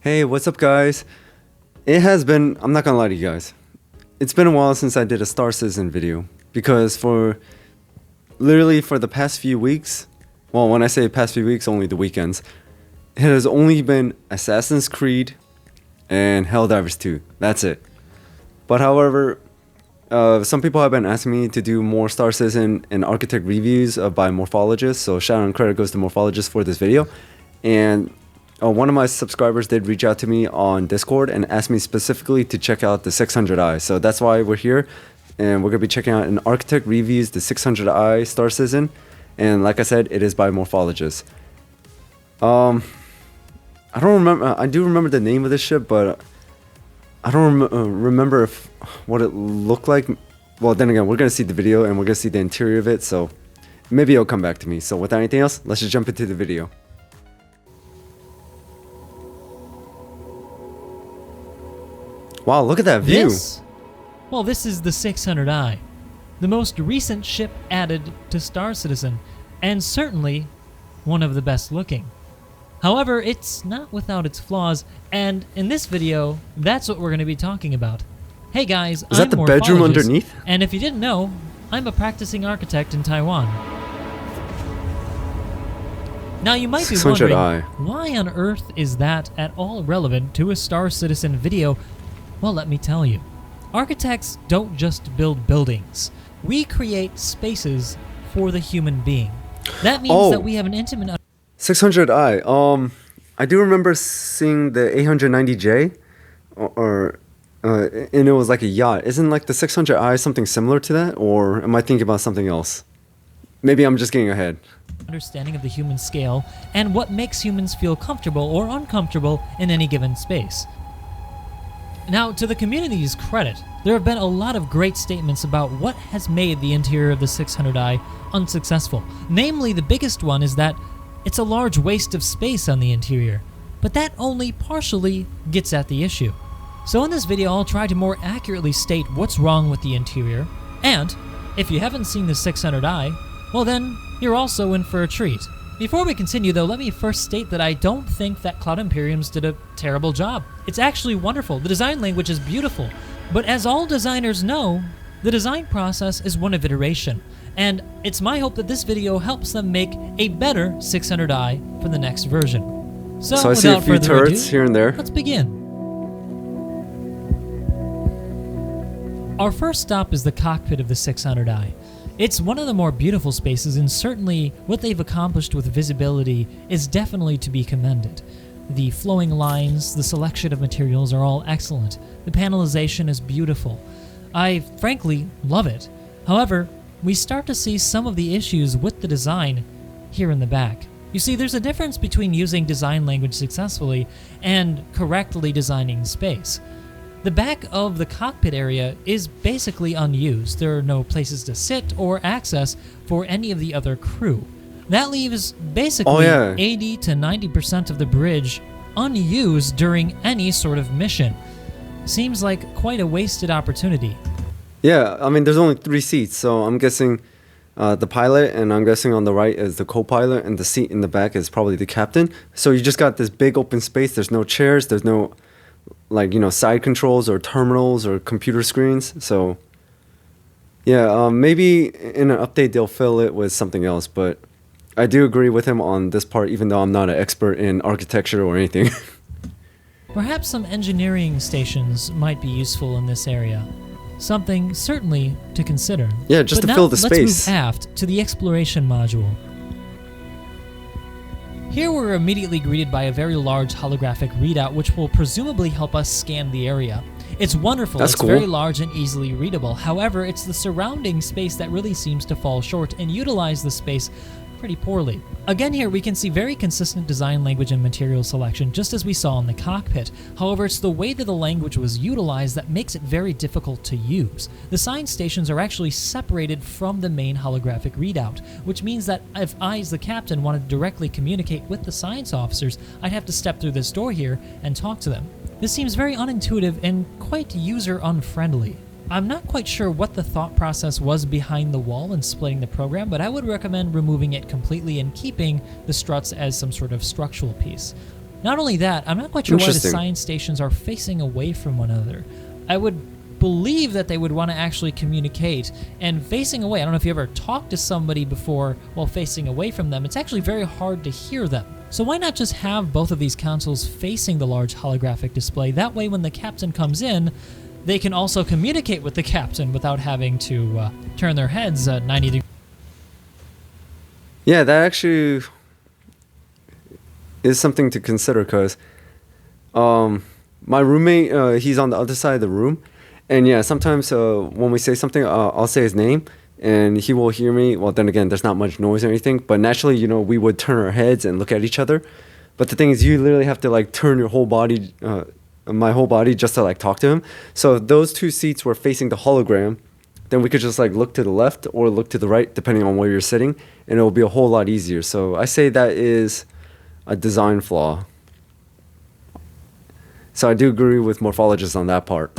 Hey, what's up, guys? I'm not gonna lie to you guys. It's been a while since I did a Star Citizen video because for the past few weeks, well, when I say past few weeks, only the weekends, it has only been Assassin's Creed and Helldivers 2. That's it. But however, some people have been asking me to do more Star Citizen and Architect reviews by Morphologis, so shout out and credit goes to Morphologis for this video. And one of my subscribers did reach out to me on Discord and asked me specifically to check out the 600i. So that's why we're here, and we're going to be checking out an Architect reviews the 600i Star Citizen. And like I said, it is by Morphologis. I don't remember. I do remember the name of this ship, but I don't remember what it looked like. Well, then again, we're going to see the video and we're going to see the interior of it, so maybe it'll come back to me. So without anything else, let's just jump into the video. Wow, look at that view. This is the 600i, the most recent ship added to Star Citizen, and certainly one of the best looking. However, it's not without its flaws, and in this video, that's what we're going to be talking about. Hey guys, Is that the bedroom underneath? And if you didn't know, I'm a practicing architect in Taiwan. Now you might be wondering, why on earth is that at all relevant to a Star Citizen video? Well, let me tell you. Architects don't just build buildings. We create spaces for the human being. That means that we have an intimate... 600i. I do remember seeing the 890J, and it was like a yacht. Isn't like the 600i something similar to that, or am I thinking about something else? Maybe I'm just getting ahead. Understanding of the human scale and what makes humans feel comfortable or uncomfortable in any given space. Now, to the community's credit, there have been a lot of great statements about what has made the interior of the 600i unsuccessful. Namely, the biggest one is that it's a large waste of space on the interior, but that only partially gets at the issue. So in this video, I'll try to more accurately state what's wrong with the interior, and if you haven't seen the 600i, well then, you're also in for a treat. Before we continue though, let me first state that I don't think that Cloud Imperiums did a terrible job. It's actually wonderful. The design language is beautiful. But as all designers know, the design process is one of iteration. And it's my hope that this video helps them make a better 600i for the next version. So I see a few turrets here and there. Let's begin. Our first stop is the cockpit of the 600i. It's one of the more beautiful spaces, and certainly what they've accomplished with visibility is definitely to be commended. The flowing lines, the selection of materials are all excellent. The panelization is beautiful. I frankly love it. However, we start to see some of the issues with the design here in the back. You see, there's a difference between using design language successfully and correctly designing space. The back of the cockpit area is basically unused. There are no places to sit or access for any of the other crew. That leaves basically 80 to 90% of the bridge unused during any sort of mission. Seems like quite a wasted opportunity. Yeah, I mean, there's only 3 seats, so I'm guessing the pilot, and I'm guessing on the right is the co-pilot, and the seat in the back is probably the captain. So you just got this big open space. There's no chairs. There's no, side controls or terminals or computer screens. So, yeah, maybe in an update they'll fill it with something else, but I do agree with him on this part, even though I'm not an expert in architecture or anything. Perhaps some engineering stations might be useful in this area. Something certainly to consider. Yeah, just to fill the space. Let's move aft to the exploration module. Here we're immediately greeted by a very large holographic readout which will presumably help us scan the area. It's wonderful, it's cool. Very large and easily readable. However, it's the surrounding space that really seems to fall short and utilize the space pretty poorly. Again, here we can see very consistent design language and material selection, just as we saw in the cockpit. However, it's the way that the language was utilized that makes it very difficult to use. The science stations are actually separated from the main holographic readout, which means that if I, as the captain, wanted to directly communicate with the science officers, I'd have to step through this door here and talk to them. This seems very unintuitive and quite user-unfriendly. I'm not quite sure what the thought process was behind the wall and splitting the program, but I would recommend removing it completely and keeping the struts as some sort of structural piece. Not only that, I'm not quite sure why the Interesting. science stations are facing away from one another. I would believe that they would want to actually communicate, and facing away, I don't know if you ever talked to somebody before while facing away from them, it's actually very hard to hear them. So why not just have both of these consoles facing the large holographic display? That way when the captain comes in, they can also communicate with the captain without having to turn their heads 90 degrees. Yeah, that actually is something to consider, because my roommate, he's on the other side of the room, and yeah, sometimes when we say something, I'll say his name, and he will hear me. Well, then again, there's not much noise or anything, but naturally, you know, we would turn our heads and look at each other. But the thing is, you literally have to like turn your whole body, my whole body, just to like talk to him. So if those two seats were facing the hologram, then we could just like look to the left or look to the right, depending on where you're sitting, and it will be a whole lot easier. So I say that is a design flaw. So I do agree with Morphologis on that part.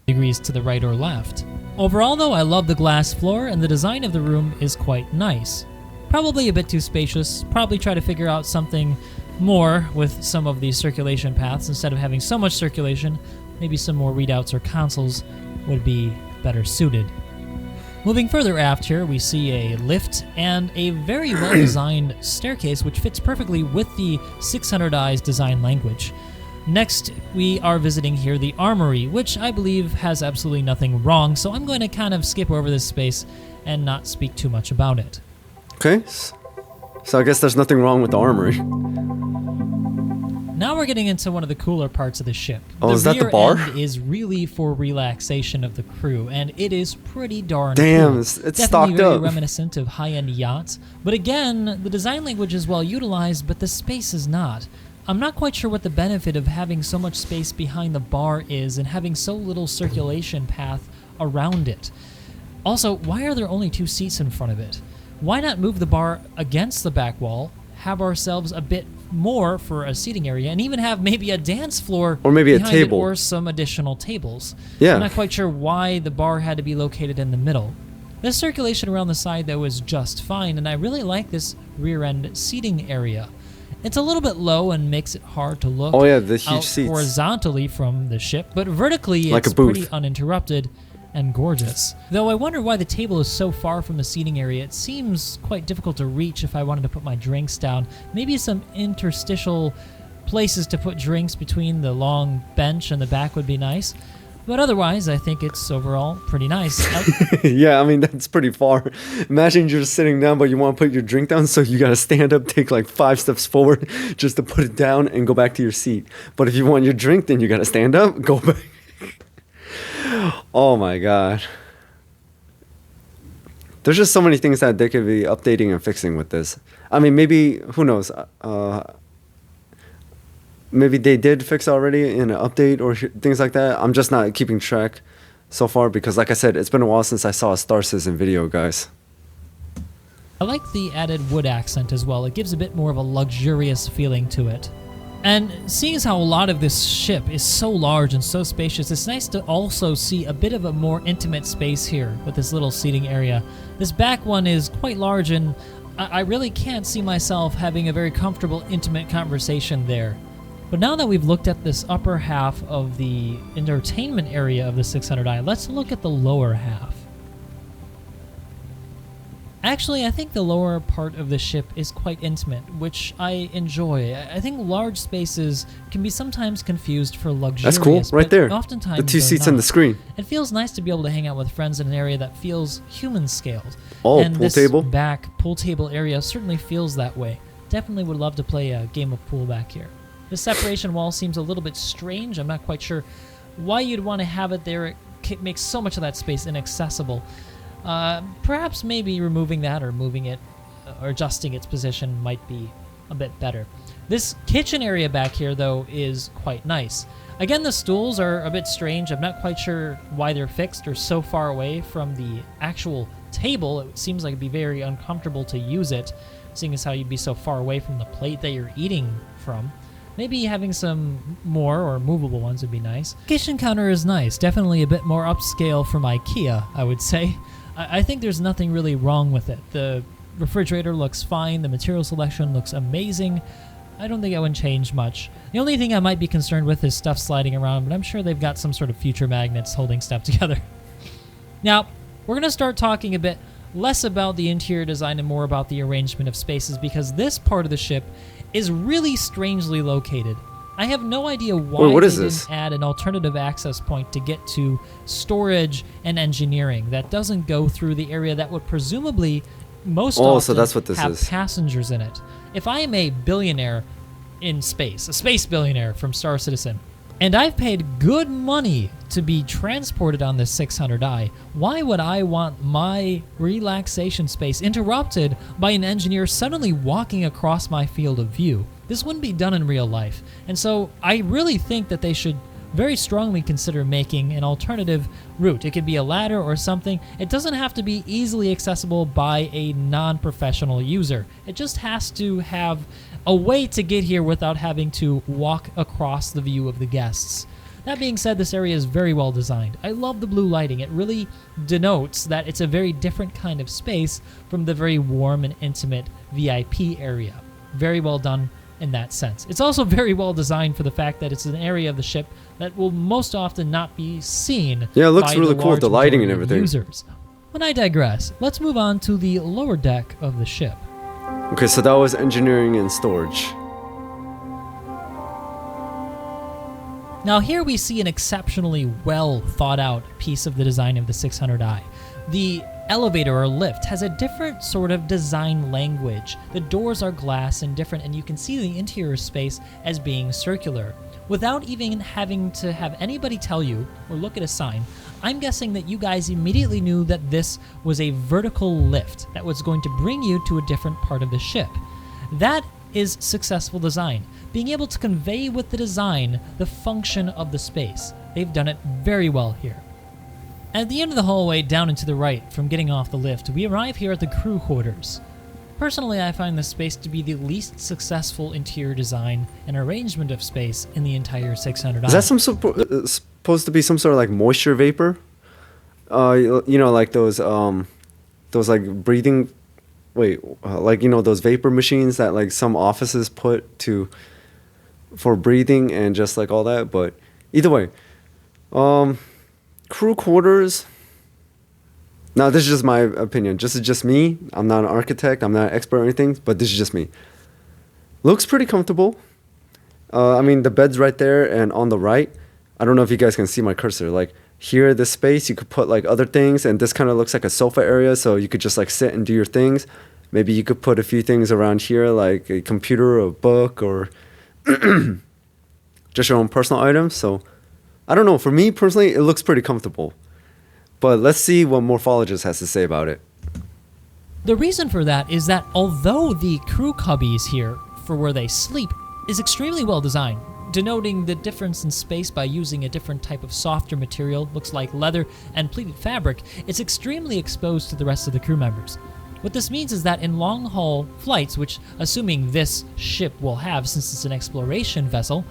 Degrees to the right or left. Overall though, I love the glass floor, and the design of the room is quite nice. Probably a bit too spacious, probably try to figure out something more with some of these circulation paths. Instead of having so much circulation, maybe some more readouts or consoles would be better suited. Moving further aft here, we see a lift and a very well-designed staircase which fits perfectly with the 600 Eyes design language. Next, we are visiting here the armory, which I believe has absolutely nothing wrong, so I'm going to kind of skip over this space and not speak too much about it. Okay, so I guess there's nothing wrong with the armory. Now we're getting into one of the cooler parts of the ship. Oh, is that the bar? End is really for relaxation of the crew, and it is pretty darn Damn, cool. it's Definitely stocked very up. reminiscent of high-end yachts. But again, the design language is well utilized, but the space is not. I'm not quite sure what the benefit of having so much space behind the bar is and having so little circulation path around it. Also, why are there only 2 seats in front of it? Why not move the bar against the back wall, have ourselves a bit more for a seating area, and even have maybe a dance floor Or maybe a behind it, table. or some additional tables. Yeah. I'm not quite sure why the bar had to be located in the middle. The circulation around the side, though, is just fine, and I really like this rear-end seating area. It's a little bit low and makes it hard to look Oh yeah, the huge out seats. horizontally from the ship, but vertically Like it's a booth. pretty uninterrupted and gorgeous. Though I wonder why the table is so far from the seating area. It seems quite difficult to reach if I wanted to put my drinks down. Maybe some interstitial places to put drinks between the long bench and the back would be nice. But otherwise, I think it's overall pretty nice. Yeah, I mean, that's pretty far. Imagine you're just sitting down, but you want to put your drink down, so you got to stand up, take like 5 steps forward just to put it down and go back to your seat. But if you want your drink, then you got to stand up, go back. Oh my god. There's just so many things that they could be updating and fixing with this. I mean, maybe, who knows? Maybe they did fix already in an update or things like that. I'm just not keeping track so far because, like I said, it's been a while since I saw a Star Citizen video, guys. I like the added wood accent as well. It gives a bit more of a luxurious feeling to it. And seeing as how a lot of this ship is so large and so spacious, it's nice to also see a bit of a more intimate space here with this little seating area. This back one is quite large, and I really can't see myself having a very comfortable, intimate conversation there. But now that we've looked at this upper half of the entertainment area of the 600i, let's look at the lower half. Actually, I think the lower part of the ship is quite intimate, which I enjoy. I think large spaces can be sometimes confused for luxurious. That's cool, right but there. Oftentimes The 2 they're seats on the not. screen. It feels nice to be able to hang out with friends in an area that feels human-scaled. Oh, and pool this table? back pool table area certainly feels that way. Definitely would love to play a game of pool back here. The separation wall seems a little bit strange. I'm not quite sure why you'd want to have it there. It makes so much of that space inaccessible. Perhaps maybe removing that or moving it or adjusting its position might be a bit better. This kitchen area back here, though, is quite nice. Again, the stools are a bit strange. I'm not quite sure why they're fixed or so far away from the actual table. It seems like it'd be very uncomfortable to use it, seeing as how you'd be so far away from the plate that you're eating from. Maybe having some more or movable ones would be nice. Kitchen counter is nice. Definitely a bit more upscale from IKEA, I would say. I think there's nothing really wrong with it. The refrigerator looks fine. The material selection looks amazing. I don't think it would change much. The only thing I might be concerned with is stuff sliding around, but I'm sure they've got some sort of future magnets holding stuff together. Now, we're going to start talking a bit less about the interior design and more about the arrangement of spaces, because this part of the ship is really strangely located. I have no idea why Wait, what they is this? didn't add an alternative access point to get to storage and engineering that doesn't go through the area that would presumably most often so that's what this have is. passengers in it. If I am a billionaire in space, a space billionaire from Star Citizen, and I've paid good money to be transported on this 600i, why would I want my relaxation space interrupted by an engineer suddenly walking across my field of view? This wouldn't be done in real life. And so I really think that they should very strongly consider making an alternative route. It could be a ladder or something. It doesn't have to be easily accessible by a non-professional user. It just has to have a way to get here without having to walk across the view of the guests. That being said, this area is very well designed. I love the blue lighting. It really denotes that it's a very different kind of space from the very warm and intimate VIP area. Very well done in that sense. It's also very well designed for the fact that it's an area of the ship that will most often not be seen. Yeah, it looks by really the cool with the large lighting and majority of everything. Users. But I digress. Let's move on to the lower deck of the ship. Okay, so that was engineering and storage. Now here we see an exceptionally well thought out piece of the design of the 600i. The elevator or lift has a different sort of design language. The doors are glass and different, and you can see the interior space as being circular. Without even having to have anybody tell you or look at a sign, I'm guessing that you guys immediately knew that this was a vertical lift that was going to bring you to a different part of the ship. That is successful design. Being able to convey with the design the function of the space. They've done it very well here. At the end of the hallway down and to the right from getting off the lift, we arrive here at the crew quarters. Personally, I find this space to be the least successful interior design and arrangement of space in the entire 600i. Is that supposed to be some sort of like moisture vapor? You know, like those like breathing, like, you know, those vapor machines that like some offices put for breathing and just like all that. But either way, crew quarters. Now, this is just my opinion. This is just me. I'm not an architect. I'm not an expert or anything, but this is just me. Looks pretty comfortable. I mean, the bed's right there and on the right. I don't know if you guys can see my cursor. Like here, this space, you could put like other things, and this kind of looks like a sofa area, so you could just like sit and do your things. Maybe you could put a few things around here, like a computer or a book or just your own personal items. So I don't know. For me personally, it looks pretty comfortable. But let's see what Morphologis has to say about it. The reason for that is that although the crew cubbies here for where they sleep is extremely well designed, denoting the difference in space by using a different type of softer material, looks like leather and pleated fabric, it's extremely exposed to the rest of the crew members. What this means is that in long-haul flights, which assuming this ship will have since it's an exploration vessel,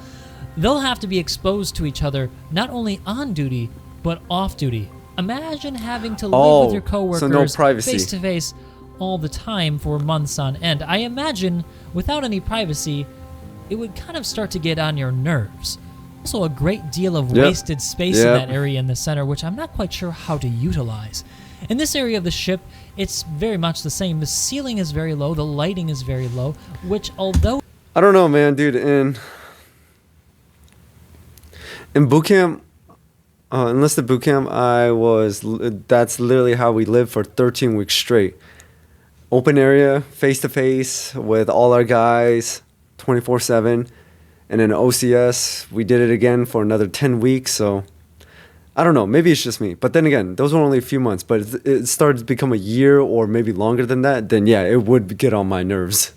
they'll have to be exposed to each other not only on duty, but off duty. Imagine having to live with your coworkers so no privacy. face to face all the time for months on end. I imagine without any privacy, it would kind of start to get on your nerves. Also, a great deal of wasted space in that area in the center, which I'm not quite sure how to utilize. In this area of the ship, it's very much the same. The ceiling is very low, the lighting is very low, which although... I don't know, man, dude. In boot camp, enlisted boot camp, that's literally how we lived for 13 weeks straight. Open area, face to face with all our guys, 24/7. And in OCS, we did it again for another 10 weeks. So I don't know, maybe it's just me. But then again, those were only a few months. But it started to become a year or maybe longer than that. Then yeah, it would get on my nerves.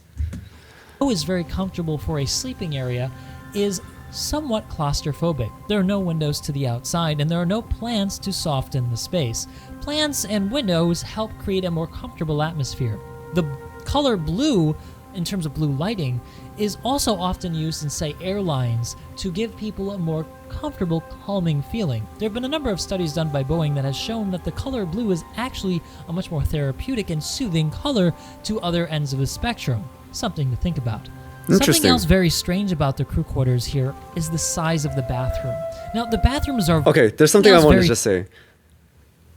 is very comfortable for a sleeping area is somewhat claustrophobic. There are no windows to the outside, and there are no plants to soften the space. Plants and windows help create a more comfortable atmosphere. The color blue, in terms of blue lighting, is also often used in, say, airlines to give people a more comfortable, calming feeling. There have been a number of studies done by Boeing that has shown that the color blue is actually a much more therapeutic and soothing color to other ends of the spectrum. Something to think about. Something Interesting. else very strange about the crew quarters here is the size of the bathroom. Now, the bathrooms are... Okay, there's something I else want to very- just say.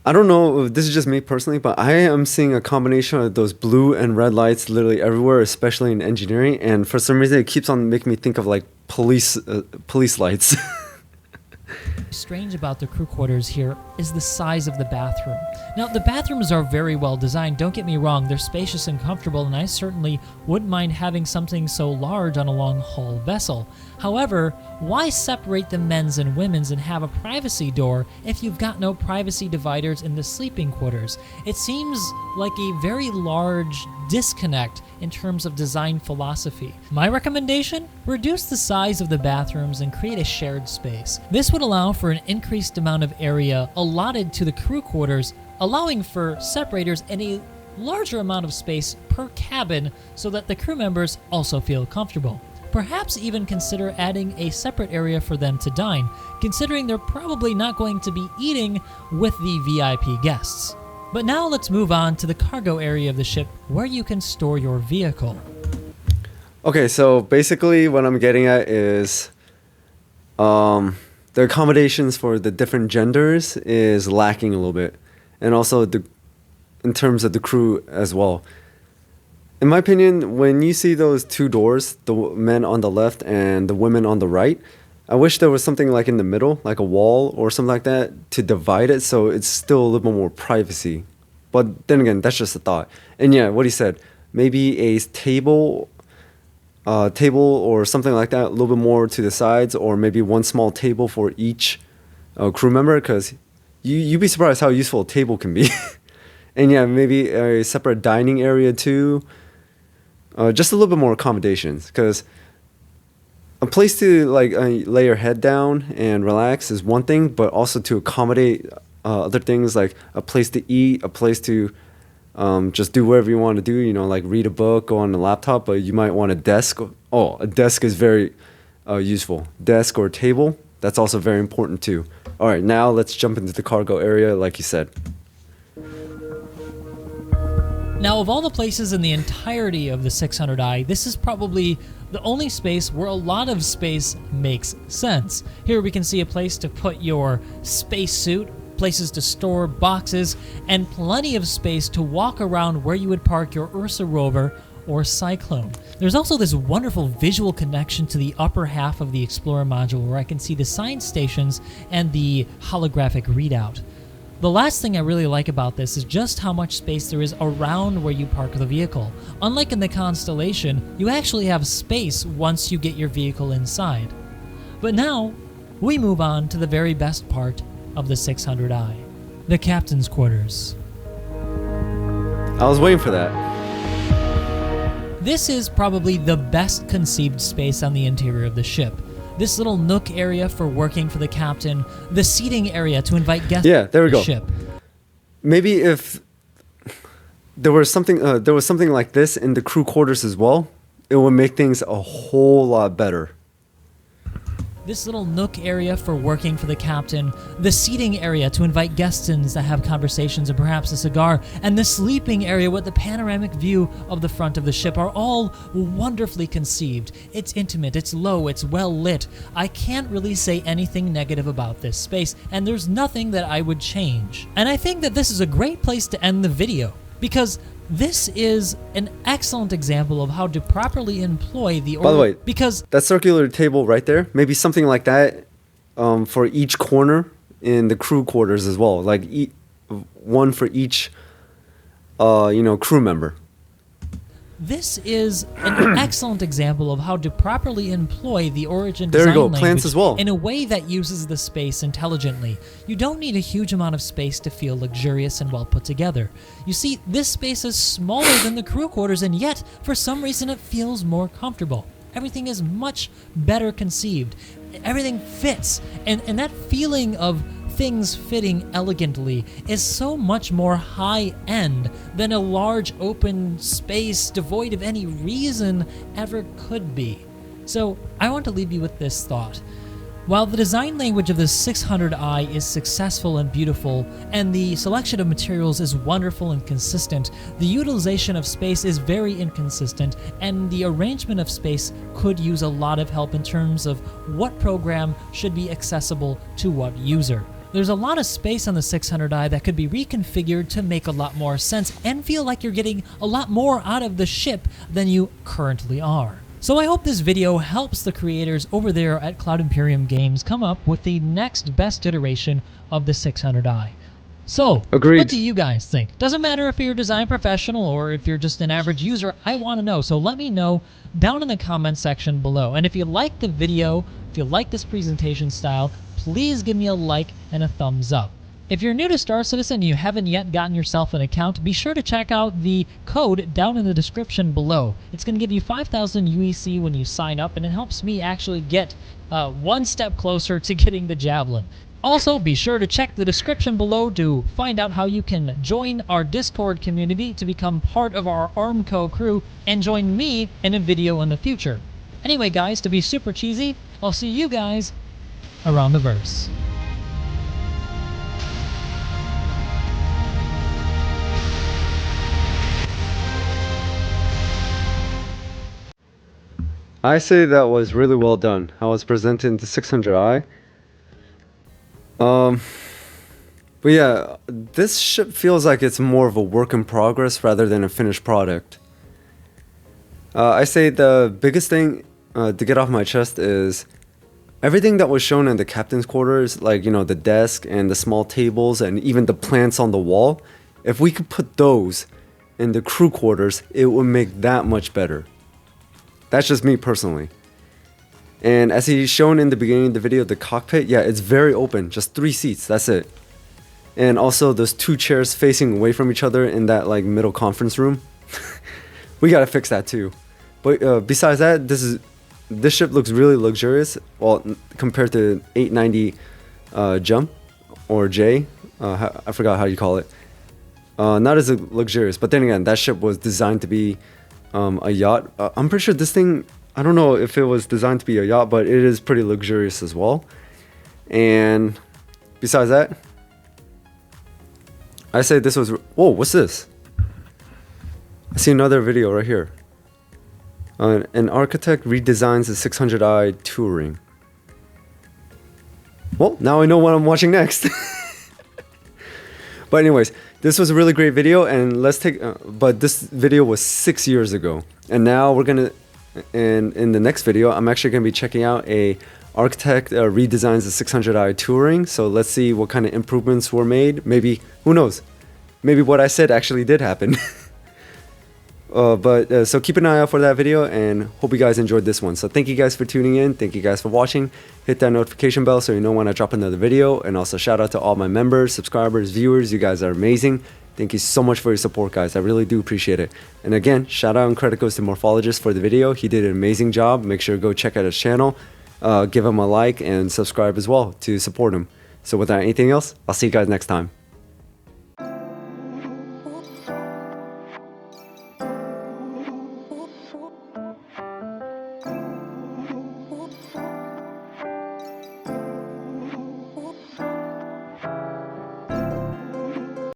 I don't know if this is just me personally, but I am seeing a combination of those blue and red lights literally everywhere, especially in engineering. And for some reason, it keeps on making me think of like police lights. strange about the crew quarters here is the size of the bathroom. Now, the bathrooms are very well designed, don't get me wrong, they're spacious and comfortable, and I certainly wouldn't mind having something so large on a long-haul vessel. However, why separate the men's and women's and have a privacy door if you've got no privacy dividers in the sleeping quarters? It seems like a very large disconnect in terms of design philosophy. My recommendation? Reduce the size of the bathrooms and create a shared space. This would allow for an increased amount of area allotted to the crew quarters, allowing for separators and a larger amount of space per cabin so that the crew members also feel comfortable. Perhaps even consider adding a separate area for them to dine, considering they're probably not going to be eating with the VIP guests. But now let's move on to the cargo area of the ship where you can store your vehicle. Okay, so basically what I'm getting at is the accommodations for the different genders is lacking a little bit. And also in terms of the crew as well. In my opinion, when you see those two doors, the men on the left and the women on the right, I wish there was something like in the middle, like a wall or something like that, to divide it so it's still a little bit more privacy. But then again, that's just a thought. And yeah, what he said, maybe a table or something like that, a little bit more to the sides, or maybe one small table for each crew member, because you'd be surprised how useful a table can be. And yeah, maybe a separate dining area too. Just a little bit more accommodations, because a place to like lay your head down and relax is one thing, but also to accommodate other things like a place to eat, a place to just do whatever you want to do, you know, like read a book, go on a laptop, but you might want a desk. Oh, a desk is very useful. Desk or table, that's also very important too. All right, now let's jump into the cargo area like you said. Now, of all the places in the entirety of the 600i, this is probably the only space where a lot of space makes sense. Here we can see a place to put your spacesuit, places to store boxes, and plenty of space to walk around where you would park your Ursa rover or Cyclone. There's also this wonderful visual connection to the upper half of the Explorer module where I can see the science stations and the holographic readout. The last thing I really like about this is just how much space there is around where you park the vehicle. Unlike in the Constellation, you actually have space once you get your vehicle inside. But now, we move on to the very best part of the 600i, the captain's quarters. I was waiting for that. This is probably the best conceived space on the interior of the ship. This little nook area for working for the captain, the seating area to invite guests Yeah, there we to the go. ship. Maybe if there was something like this in the crew quarters as well, it would make things a whole lot better. This little nook area for working for the captain, the seating area to invite guests in to have conversations and perhaps a cigar, and the sleeping area with the panoramic view of the front of the ship are all wonderfully conceived. It's intimate, it's low, it's well lit. I can't really say anything negative about this space, and there's nothing that I would change. And I think that this is a great place to end the video, because this is an excellent example of how to properly employ the By the way, because that circular table right there, maybe something like that for each corner in the crew quarters as well, like one for each crew member. this is an excellent example of how to properly employ the Origin There we design go, language plants as well. in a way that uses the space intelligently. You don't need a huge amount of space to feel luxurious and well put together. You see, this space is smaller than the crew quarters, and yet, for some reason, it feels more comfortable. Everything is much better conceived. Everything fits, and that feeling of things fitting elegantly is so much more high-end than a large open space devoid of any reason ever could be. So I want to leave you with this thought. While the design language of the 600i is successful and beautiful, and the selection of materials is wonderful and consistent, the utilization of space is very inconsistent, and the arrangement of space could use a lot of help in terms of what program should be accessible to what user. There's a lot of space on the 600i that could be reconfigured to make a lot more sense and feel like you're getting a lot more out of the ship than you currently are. So I hope this video helps the creators over there at Cloud Imperium Games come up with the next best iteration of the 600i. So, Agreed. What do you guys think? Doesn't matter if you're a design professional or if you're just an average user, I want to know. So let me know down in the comment section below. And if you like the video, if you like this presentation style, please give me a like and a thumbs up. If you're new to Star Citizen and you haven't yet gotten yourself an account, be sure to check out the code down in the description below. It's going to give you 5,000 UEC when you sign up, and it helps me actually get one step closer to getting the Javelin. Also, be sure to check the description below to find out how you can join our Discord community to become part of our Armco crew and join me in a video in the future. Anyway guys, to be super cheesy, I'll see you guys around the verse. I say that was really well done. How it's presented in the 600i. But yeah, this ship feels like it's more of a work in progress rather than a finished product. I say the biggest thing to get off my chest is everything that was shown in the captain's quarters, like, you know, the desk and the small tables and even the plants on the wall. If we could put those in the crew quarters, it would make that much better. That's just me personally. And as he's shown in the beginning of the video, the cockpit, yeah, it's very open. Just 3 seats, that's it. And also those 2 chairs facing away from each other in that like middle conference room. We gotta fix that too. But besides that, this ship looks really luxurious. Well, compared to 890 Jump or J, I forgot how you call it. Not as luxurious, but then again, that ship was designed to be a yacht. I'm pretty sure this thing, I don't know if it was designed to be a yacht, but it is pretty luxurious as well. And besides that, I say this was, whoa, what's this? I see another video right here. An architect redesigns the 600i Touring. Well, now I know what I'm watching next. But anyways, this was a really great video, and let's take. But this video was 6 years ago, and now we're gonna. And in the next video, I'm actually gonna be checking out a architect redesigns the 600i Touring. So let's see what kind of improvements were made. Maybe, who knows? Maybe what I said actually did happen. So keep an eye out for that video, and hope you guys enjoyed this one. So thank you guys for tuning in. Thank you guys for watching. Hit that notification bell so you know when I drop another video. And also shout out to all my members, subscribers, viewers. You guys are amazing. Thank you so much for your support, guys. I really do appreciate it. And again, shout out and credit goes to Morphologis for the video. He did an amazing job. Make sure to go check out his channel. Give him a like and subscribe as well to support him. So without anything else, I'll see you guys next time.